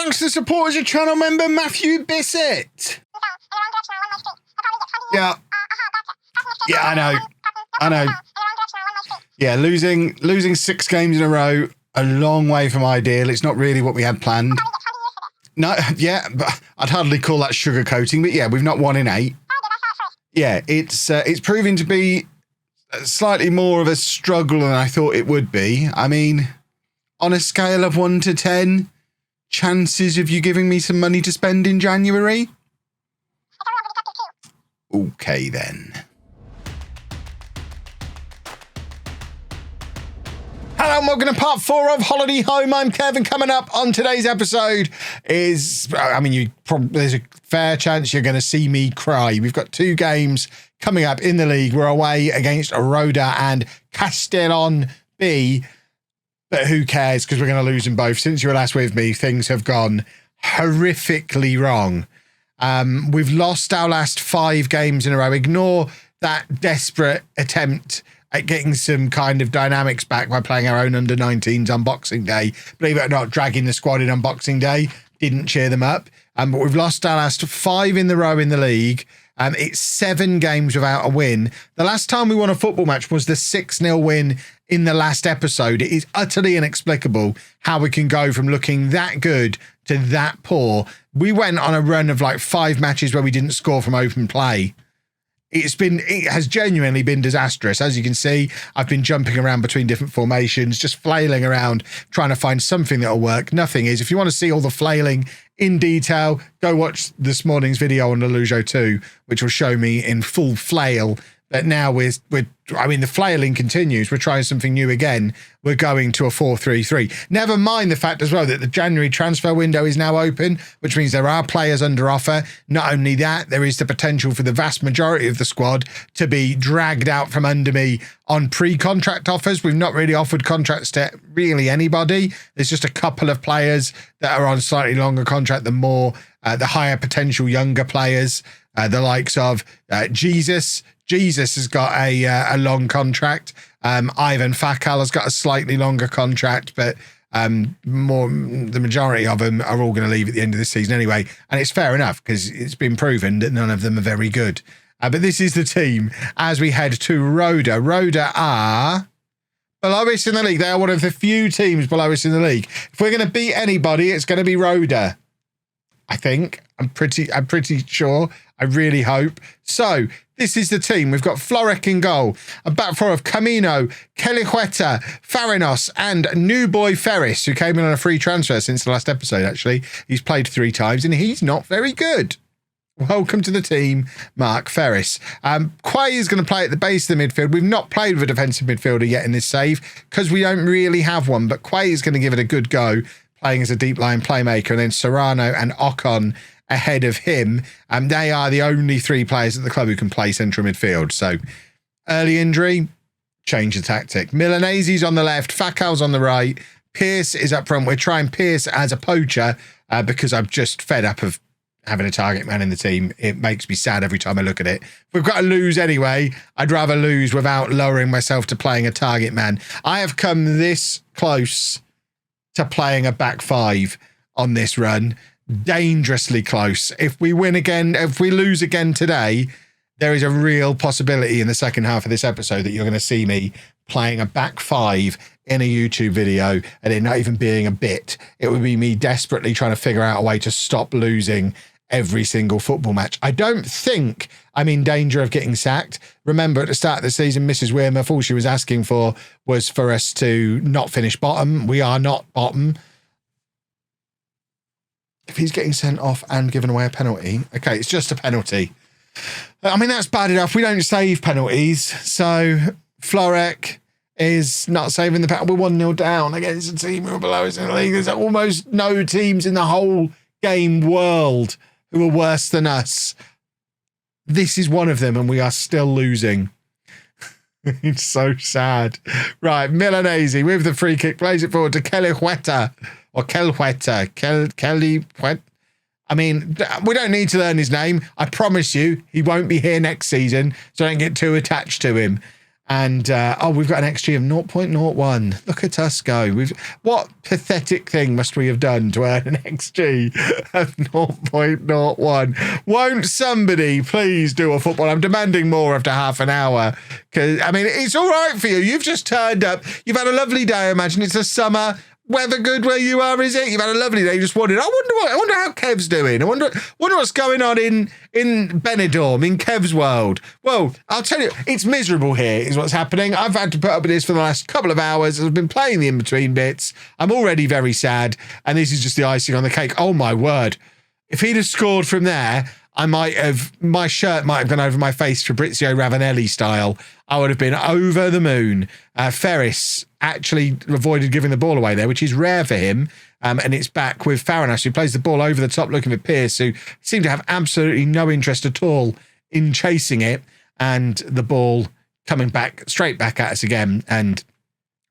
Thanks to the support as a channel member, Matthew Bissett. Yeah. Yeah, I know. Yeah, losing 6 games in a row, a long way from ideal. It's not really what we had planned. No, yeah, but I'd hardly call that sugarcoating, but yeah, we've not won in 8. Yeah, it's proving to be slightly more of a struggle than I thought it would be. I mean, on a scale of 1 to 10, chances of you giving me some money to spend in January? Okay, then. Hello and welcome to part 4 of Holiday Home. I'm Kevin. Coming up on today's episode is, there's a fair chance you're going to see me cry. We've got 2 games coming up in the league. We're away against Roda and Castellon B, but who cares because we're going to lose them both. Since you were last with me, things have gone horrifically wrong. We've lost our last 5 games in a row. Ignore that desperate attempt at getting some kind of dynamics back by playing our own under-19s on Boxing Day. Believe it or not, dragging the squad in on Boxing Day didn't cheer them up. But we've lost our last 5 in the row in the league. It's 7 games without a win. The last time we won a football match was the 6-0 win in the last episode. It is utterly inexplicable how we can go from looking that good to that poor. We went on a run of like 5 matches where we didn't score from open play. It has genuinely been disastrous. As you can see, I've been jumping around between different formations, just flailing around, trying to find something that'll work. Nothing is. If you want to see all the flailing in detail, go watch this morning's video on lollujo 2, which will show me in full flail. But now the flailing continues. We're trying something new again. We're going to a 4-3-3. Never mind the fact as well that the January transfer window is now open, which means there are players under offer. Not only that, there is the potential for the vast majority of the squad to be dragged out from under me on pre-contract offers. We've not really offered contracts to really anybody. There's just a couple of players that are on slightly longer contract than the higher potential younger players, the likes of Jesus. Jesus has got a long contract. Ivan Fakal has got a slightly longer contract, but the majority of them are all going to leave at the end of this season anyway. And it's fair enough because it's been proven that none of them are very good. But this is the team as we head to Roda. Roda are below us in the league. They are one of the few teams below us in the league. If we're going to beat anybody, it's going to be Roda. I think. I'm pretty sure. I really hope. So this is the team. We've got Florek in goal, a back four of Camino, Kelihueta, Farinos, and new boy Ferris, who came in on a free transfer since the last episode, actually. He's played 3 times, and he's not very good. Welcome to the team, Mark Ferris. Quay is going to play at the base of the midfield. We've not played with a defensive midfielder yet in this save because we don't really have one, but Quay is going to give it a good go, playing as a deep line playmaker, and then Serrano and Ocon ahead of him. They are the only 3 players at the club who can play central midfield. So early injury, change the tactic. Milanese's on the left, Fakal's on the right, Pierce is up front. We're trying Pierce as a poacher because I'm just fed up of having a target man in the team. It makes me sad every time I look at it. If we've got to lose anyway, I'd rather lose without lowering myself to playing a target man. I have come this close to playing a back 5 on this run. Dangerously close. If we lose again today, there is a real possibility in the second half of this episode that you're going to see me playing a back 5 in a YouTube video and it not even being a bit. It would be me desperately trying to figure out a way to stop losing every single football match. I don't think I'm in danger of getting sacked. Remember, at the start of the season, Mrs. Wearmouth, all she was asking for was for us to not finish bottom. We are not bottom. If he's getting sent off and given away a penalty, okay, it's just a penalty. I mean, that's bad enough. We don't save penalties. So Florek is not saving the penalty. We're 1-0 down against a team who are below us in the league. There's almost no teams in the whole game world who are worse than us. This is one of them, and we are still losing. It's so sad. Right, Milanese with the free kick, plays it forward to Kelihueta. Or Kelihueta. I mean, we don't need to learn his name. I promise you, he won't be here next season, so don't get too attached to him. And, we've got an XG of 0.01. Look at us go. What pathetic thing must we have done to earn an XG of 0.01? Won't somebody please do a football? I'm demanding more after half an hour. Because, I mean, it's all right for you. You've just turned up. You've had a lovely day. I imagine it's a summer. Weather good where you are, is it? You've had a lovely day. You just wondered, I wonder how Kev's doing. I wonder what's going on in Benidorm, in Kev's world. Well, I'll tell you, it's miserable here is what's happening. I've had to put up with this for the last couple of hours. I've been playing the in-between bits. I'm already very sad, and this is just the icing on the cake. Oh, my word. If he'd have scored from there, my shirt might have gone over my face Fabrizio Ravanelli style. I would have been over the moon. Ferris actually avoided giving the ball away there, which is rare for him. And it's back with Farinas, who plays the ball over the top looking for Pearce, who seemed to have absolutely no interest at all in chasing it. And the ball coming back, straight back at us again. And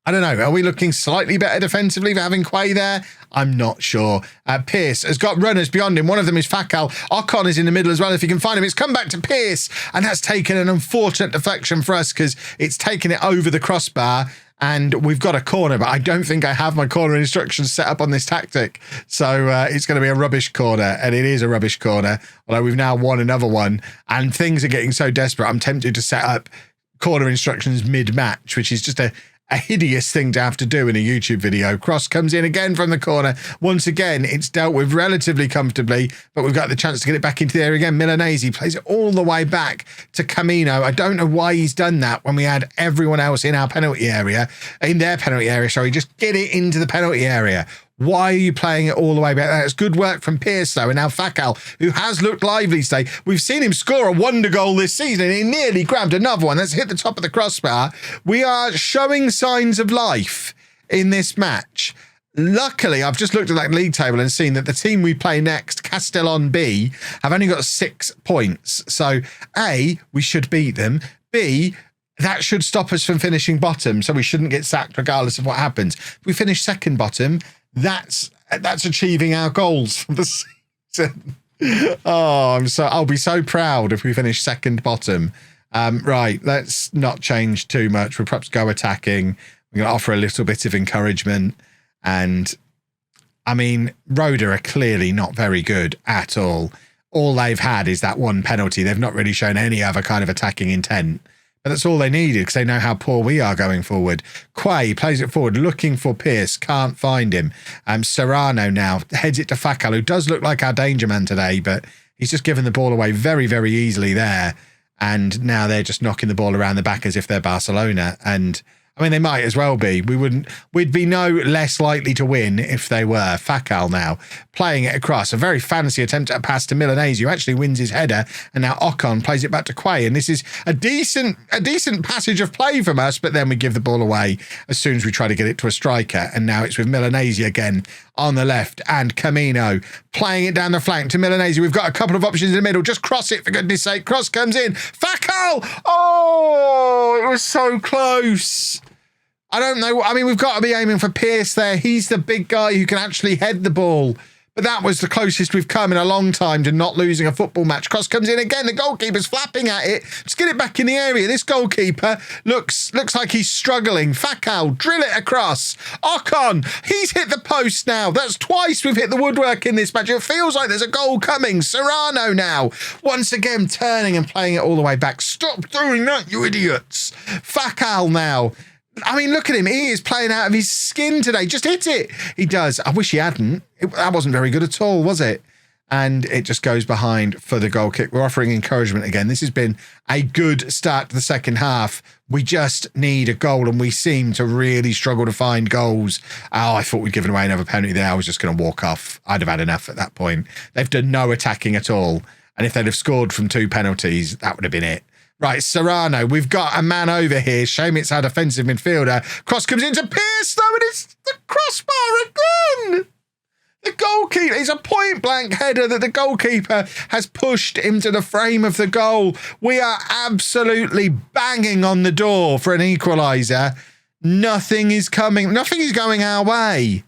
I don't know, are we looking slightly better defensively for having Quay there? I'm not sure. Pearce has got runners beyond him. One of them is Fakal. Ocon is in the middle as well, if you can find him. It's come back to Pearce, and that's taken an unfortunate deflection for us because it's taken it over the crossbar, and we've got a corner, but I don't think I have my corner instructions set up on this tactic. So it's going to be a rubbish corner, and it is a rubbish corner, although we've now won another one, and things are getting so desperate, I'm tempted to set up corner instructions mid-match, which is just a hideous thing to have to do in a YouTube video. Cross comes in again from the corner. Once again, it's dealt with relatively comfortably, but we've got the chance to get it back into the area again. Milanese plays it all the way back to Camino. I don't know why he's done that when we had everyone else in our penalty area, in their penalty area, sorry. Just get it into the penalty area. Why are you playing it all the way back there? It's good work from Pearce, though, and now Fakal, who has looked lively today. We've seen him score a wonder goal this season, and he nearly grabbed another one. That's hit the top of the crossbar. We are showing signs of life in this match. Luckily, I've just looked at that league table and seen that the team we play next, Castellon B, have only got 6 points. So, A, we should beat them. B, that should stop us from finishing bottom, so we shouldn't get sacked regardless of what happens. If we finish second bottom, that's achieving our goals for the season. I'll be so proud if we finish second bottom. Right, let's not change too much. We'll perhaps go attacking. We're going to offer a little bit of encouragement. And, I mean, Roda are clearly not very good at all. All they've had is that one penalty. They've not really shown any other kind of attacking intent. But that's all they needed because they know how poor we are going forward. Quay plays it forward, looking for Pearce, can't find him. Serrano now heads it to Fakal, who does look like our danger man today, but he's just given the ball away very, very easily there. And now they're just knocking the ball around the back as if they're Barcelona. And I mean, they might as well be. We'd be no less likely to win if they were. Fakal now playing it across. A very fancy attempt at a pass to Milanese, who actually wins his header. And now Ocon plays it back to Quay. And this is a decent passage of play from us, but then we give the ball away as soon as we try to get it to a striker. And now it's with Milanese again on the left, and Camino playing it down the flank to Milanese. We've got a couple of options in the middle. Just cross it, for goodness sake. Cross comes in. Fakal! Oh, it was so close. I don't know. I mean, we've got to be aiming for Pearce there. He's the big guy who can actually head the ball. But that was the closest we've come in a long time to not losing a football match. Cross comes in again. The goalkeeper's flapping at it. Just get it back in the area. This goalkeeper looks like he's struggling. Fakal, drill it across. Ocon, he's hit the post now. That's twice we've hit the woodwork in this match. It feels like there's a goal coming. Serrano now, once again, turning and playing it all the way back. Stop doing that, you idiots. Fakal now. I mean, look at him. He is playing out of his skin today. Just hit it. He does. I wish he hadn't. That wasn't very good at all, was it? And it just goes behind for the goal kick. We're offering encouragement again. This has been a good start to the second half. We just need a goal, and we seem to really struggle to find goals. Oh, I thought we'd given away another penalty there. I was just going to walk off. I'd have had enough at that point. They've done no attacking at all. And if they'd have scored from 2 penalties, that would have been it. Right, Serrano, we've got a man over here. Shame it's our defensive midfielder. Cross comes into Pearce, though, and it's the crossbar again. The goalkeeper, it's a point-blank header that the goalkeeper has pushed into the frame of the goal. We are absolutely banging on the door for an equaliser. Nothing is coming. Nothing is going our way.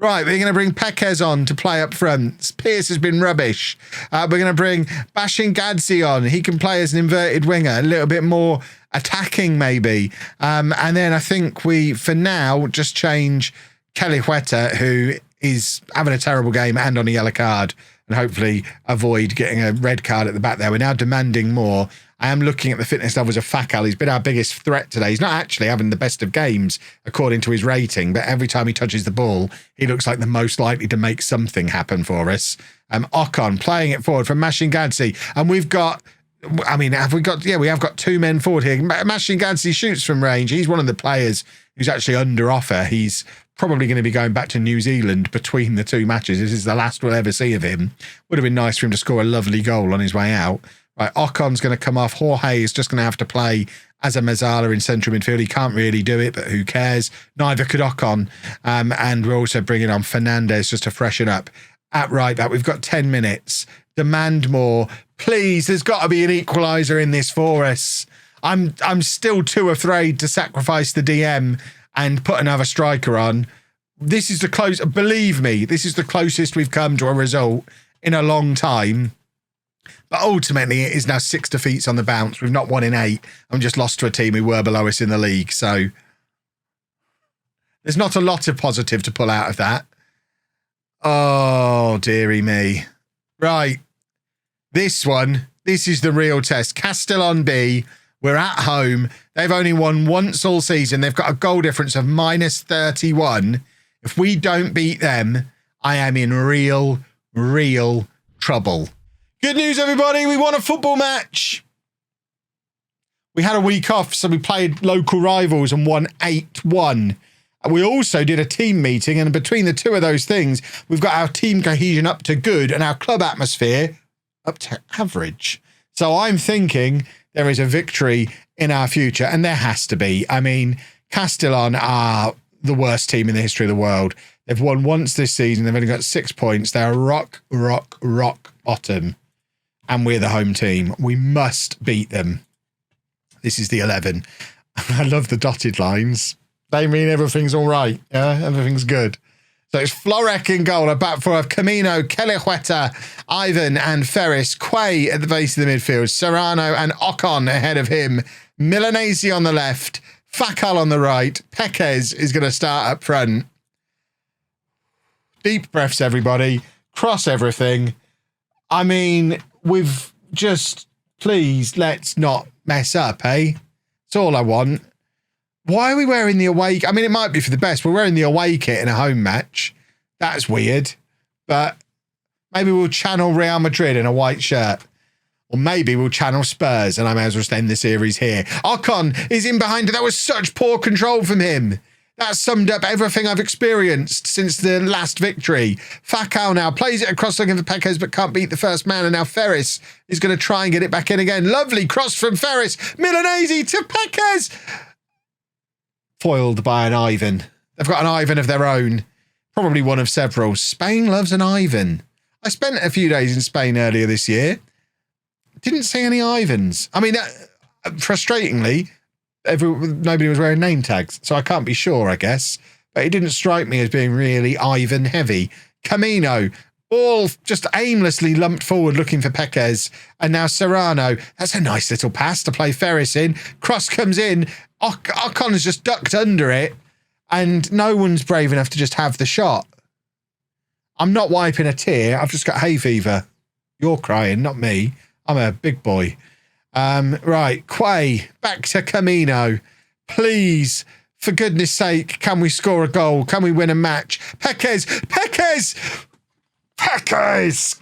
Right, we're going to bring Pekes on to play up front. Pierce has been rubbish. We're going to bring Bashin Gadzi on. He can play as an inverted winger, a little bit more attacking maybe. And then I think we, for now, just change Kelly Huerta, who is having a terrible game and on a yellow card, and hopefully avoid getting a red card at the back there. We're now demanding more. I am looking at the fitness levels of Fakal. He's been our biggest threat today. He's not actually having the best of games, according to his rating, but every time he touches the ball, he looks like the most likely to make something happen for us. Ocon playing it forward from Mashin Gadzi. And we've got, I mean, have we got, yeah, we have got two men forward here. Mashin Gadzi shoots from range. He's one of the players who's actually under offer. He's probably going to be going back to New Zealand between the two matches. This is the last we'll ever see of him. Would have been nice for him to score a lovely goal on his way out. Right, Ocon's going to come off. Jorge is just going to have to play as a Mazzala in central midfield. He can't really do it, but who cares? Neither could Ocon. And we're also bringing on Fernandez just to freshen up. At right back, we've got 10 minutes. Demand more. Please, there's got to be an equaliser in this for us. I'm still too afraid to sacrifice the DM and put another striker on. This is the close. Believe me, this is the closest we've come to a result in a long time. But ultimately, it is now 6 defeats on the bounce. We've not won in 8. I'm just lost to a team who were below us in the league. So there's not a lot of positive to pull out of that. Oh, dearie me. Right. This is the real test. Castellon B, we're at home. They've only won once all season. They've got a goal difference of -31. If we don't beat them, I am in real trouble. Good news, everybody. We won a football match. We had a week off, so we played local rivals and won 8-1. We also did a team meeting, and between the two of those things, we've got our team cohesion up to good and our club atmosphere up to average. So I'm thinking there is a victory in our future, and there has to be. I mean, Castellon are the worst team in the history of the world. They've won once this season. They've only got 6 points. They're rock bottom. And we're the home team. We must beat them. This is the 11. I love the dotted lines. They mean everything's all right. Yeah, everything's good. So it's Florek in goal. A back four of Camino, Kelly Huerta, Ivan and Ferris. Quay at the base of the midfield. Serrano and Ocon ahead of him. Milanese on the left. Fakal on the right. Pekes is going to start up front. Deep breaths, everybody. Cross everything. I mean, we've just, please, let's not mess up, eh? That's all I want. Why are we wearing the away? I mean, it might be for the best. We're wearing the away kit in a home match. That's weird. But maybe we'll channel Real Madrid in a white shirt. Or maybe we'll channel Spurs, and I may as well just end the series here. Ocon is in behind. That was such poor control from him. That summed up everything I've experienced since the last victory. Fakal now plays it across looking for Pekes, but can't beat the first man. And now Ferris is going to try and get it back in again. Lovely cross from Ferris. Milanese to Pekes. Foiled by an Ivan. They've got an Ivan of their own. Probably one of several. Spain loves an Ivan. I spent a few days in Spain earlier this year. Didn't see any Ivans. I mean, frustratingly, nobody was wearing name tags, so I can't be sure, I guess. But it didn't strike me as being really Ivan heavy. Camino, all just aimlessly lumped forward looking for Pekes. And now Serrano. That's a nice little pass to play Ferris in. Cross comes in. Ocon has just ducked under it. And no one's brave enough to just have the shot. I'm not wiping a tear. I've just got hay fever. You're crying, not me. I'm a big boy. Right, Quay, back to Camino. Please, for goodness sake, can we score a goal? Can we win a match? Pekes!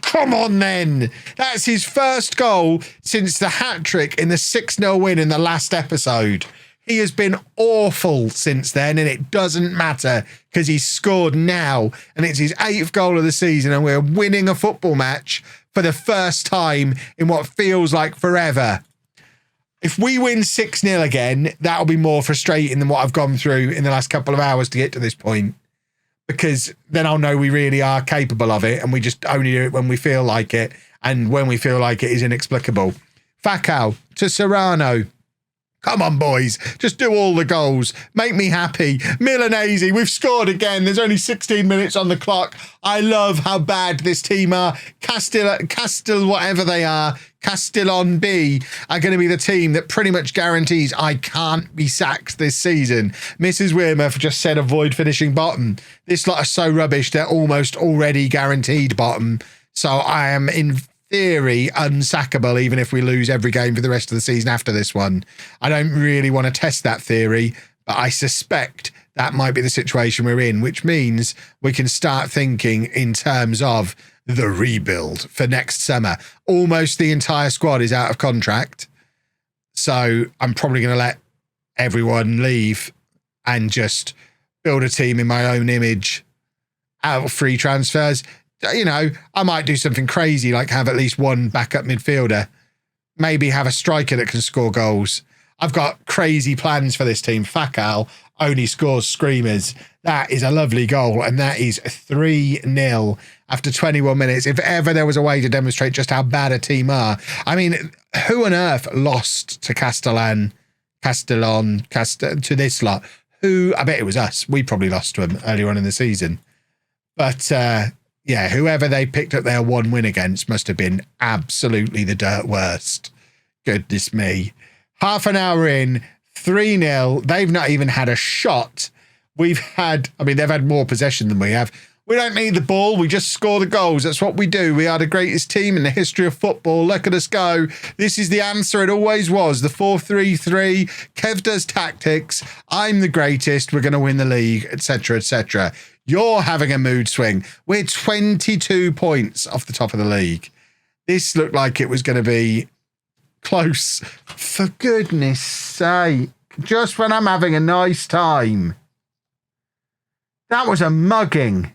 Come on then. That's his first goal since the hat-trick in the 6-0 win in the last episode. He has been awful since then, and it doesn't matter because he's scored now, and it's his 8th goal of the season, and we're winning a football match for the first time in what feels like forever. If we win 6-0 again, that'll be more frustrating than what I've gone through in the last couple of hours to get to this point. Because then I'll know we really are capable of it, and we just only do it when we feel like it, and when we feel like it is inexplicable. Fakal to Serrano. Come on, boys. Just do all the goals. Make me happy. Milanese, we've scored again. There's only 16 minutes on the clock. I love how bad this team are. Whatever they are, Castellon B are going to be the team that pretty much guarantees I can't be sacked this season. Mrs. Wearmouth just said avoid finishing bottom. This lot are so rubbish, they're almost already guaranteed bottom. So I am in theory unsackable even if we lose every game for the rest of the season after this one. I don't really want to test that theory, but I suspect that might be the situation we're in, which means we can start thinking in terms of the rebuild for next summer. Almost the entire squad is out of contract, so I'm probably going to let everyone leave and just build a team in my own image out of free transfers. You know, I might do something crazy like have at least one backup midfielder, maybe have a striker that can score goals. I've got crazy plans for this team. Fakal only scores screamers. That is a lovely goal, and that is 3-0 after 21 minutes. If ever there was a way to demonstrate just how bad a team are. I mean, who on earth lost to Castellon, to this lot? Who? I bet it was us. We probably lost to them earlier on in the season. But, yeah, whoever they picked up their one win against must have been absolutely the dirt worst. Goodness me. Half an hour in, 3-0. They've not even had a shot. They've had more possession than we have. We don't need the ball. We just score the goals. That's what we do. We are the greatest team in the history of football. Look at us go. This is the answer. It always was. The 4-3-3. Kev does tactics. I'm the greatest. We're going to win the league, etc., etc. You're having a mood swing. We're 22 points off the top of the league. This looked like it was going to be close. For goodness sake. Just when I'm having a nice time. That was a mugging.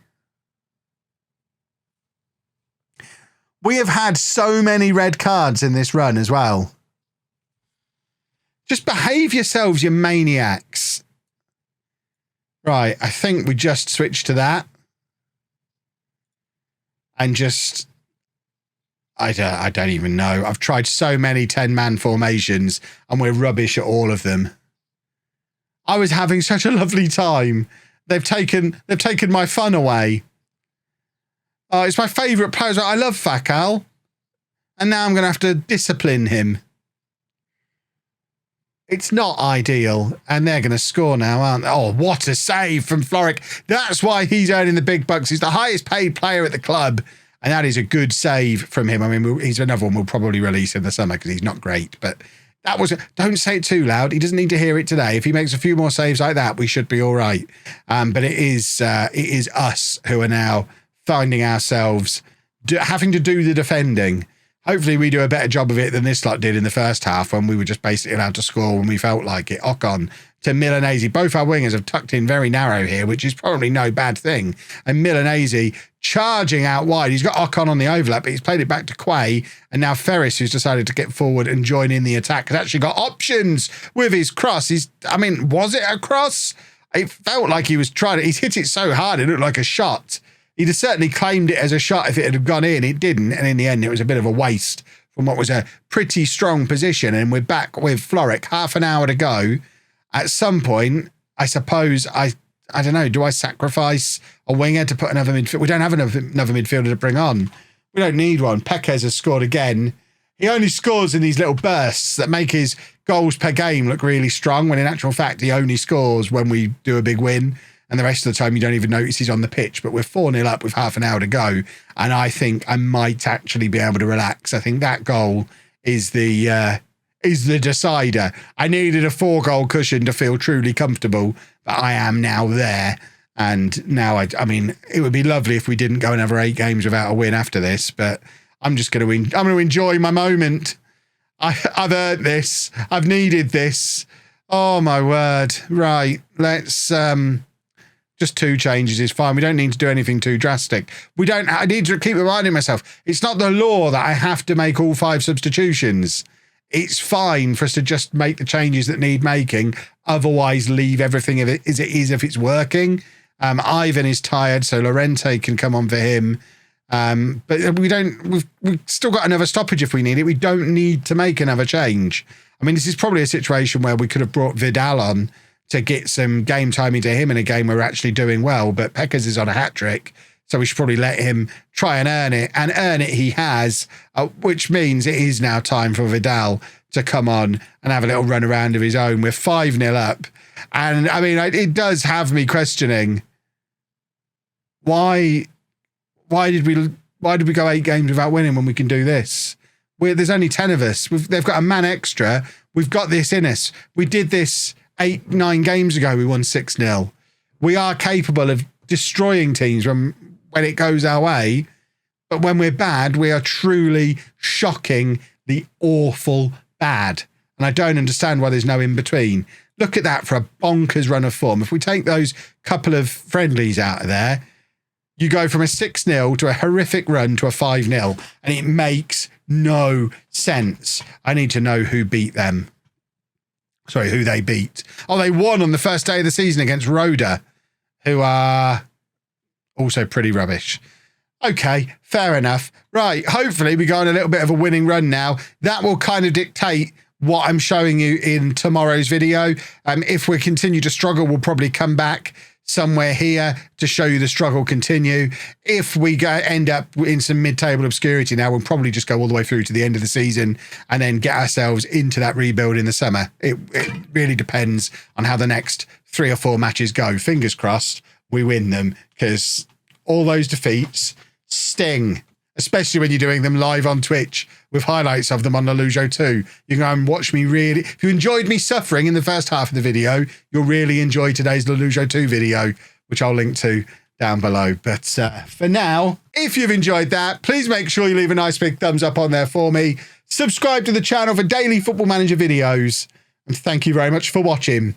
We have had so many red cards in this run as well. Just behave yourselves, you maniacs. Right, I think we just switched to that. And just... I don't even know. I've tried so many 10-man formations and we're rubbish at all of them. I was having such a lovely time. They've taken my fun away. It's my favourite player. I love Fakal. And now I'm going to have to discipline him. It's not ideal. And they're going to score now, aren't they? Oh, what a save from Floric. That's why he's earning the big bucks. He's the highest paid player at the club. And that is a good save from him. I mean, he's another one we'll probably release in the summer because he's not great. But that was... Don't say it too loud. He doesn't need to hear it today. If he makes a few more saves like that, we should be all right. But it is us who are now finding ourselves having to do the defending. Hopefully we do a better job of it than this lot did in the first half when we were just basically allowed to score when we felt like it. Ocon to Milanese. Both our wingers have tucked in very narrow here, which is probably no bad thing. And Milanese charging out wide. He's got Ocon on the overlap, but he's played it back to Quay. And now Ferris, who's decided to get forward and join in the attack, has actually got options with his cross. Was it a cross? It felt like he was trying to... He's hit it so hard, it looked like a shot. He'd have certainly claimed it as a shot if it had gone in. It didn't. And in the end, it was a bit of a waste from what was a pretty strong position. And we're back with Floric. Half an hour to go. At some point, I suppose, I don't know, do I sacrifice a winger to put another midfielder? We don't have another midfielder to bring on. We don't need one. Pekes has scored again. He only scores in these little bursts that make his goals per game look really strong, when in actual fact, he only scores when we do a big win. And the rest of the time, you don't even notice he's on the pitch. But we're 4-0 up with half an hour to go. And I think I might actually be able to relax. I think that goal is the decider. I needed a 4-goal cushion to feel truly comfortable. But I am now there. And now, I mean, it would be lovely if we didn't go another 8 games without a win after this. But I'm just going to enjoy my moment. I've earned this. I've needed this. Oh, my word. Right. Let's... Just 2 changes is fine. We don't need to do anything too drastic. I need to keep reminding myself, it's not the law that I have to make all 5 substitutions. It's fine for us to just make the changes that need making. Otherwise, leave everything as it is if it's working. Ivan is tired, so Lorente can come on for him. But we've still got another stoppage if we need it. We don't need to make another change. I mean, this is probably a situation where we could have brought Vidal on to get some game time into him in a game where we're actually doing well. But Peckers is on a hat-trick, so we should probably let him try and earn it. And earn it he has, which means it is now time for Vidal to come on and have a little run around of his own. We're 5-0 up. And, I mean, it does have me questioning why did we go 8 games without winning when we can do this? There's only 10 of us. They've got a man extra. We've got this in us. We did this 8-9 games ago. We won 6-0. We are capable of destroying teams when it goes our way. But when we're bad, we are truly shockingly awful bad. And I don't understand why there's no in between. Look at that for a bonkers run of form. If we take those couple of friendlies out of there, you go from a 6-0 to a horrific run to a 5-0, and it makes no sense. I need to know who beat them. Sorry, who they beat. Oh, they won on the first day of the season against Roda, who are also pretty rubbish. Okay, fair enough. Right, hopefully we go on a little bit of a winning run now. That will kind of dictate what I'm showing you in tomorrow's video. If we continue to struggle, we'll probably come back somewhere here to show you the struggle continue. If we end up in some mid-table obscurity now, we'll probably just go all the way through to the end of the season and then get ourselves into that rebuild in the summer. It really depends on how the next 3 or 4 matches go. Fingers crossed we win them, because all those defeats sting, especially when you're doing them live on Twitch with highlights of them on lollujo too. You can go and watch me really. If you enjoyed me suffering in the first half of the video, you'll really enjoy today's lollujo 2 video, which I'll link to down below. But for now, if you've enjoyed that, please make sure you leave a nice big thumbs up on there for me. Subscribe to the channel for daily Football Manager videos. And thank you very much for watching.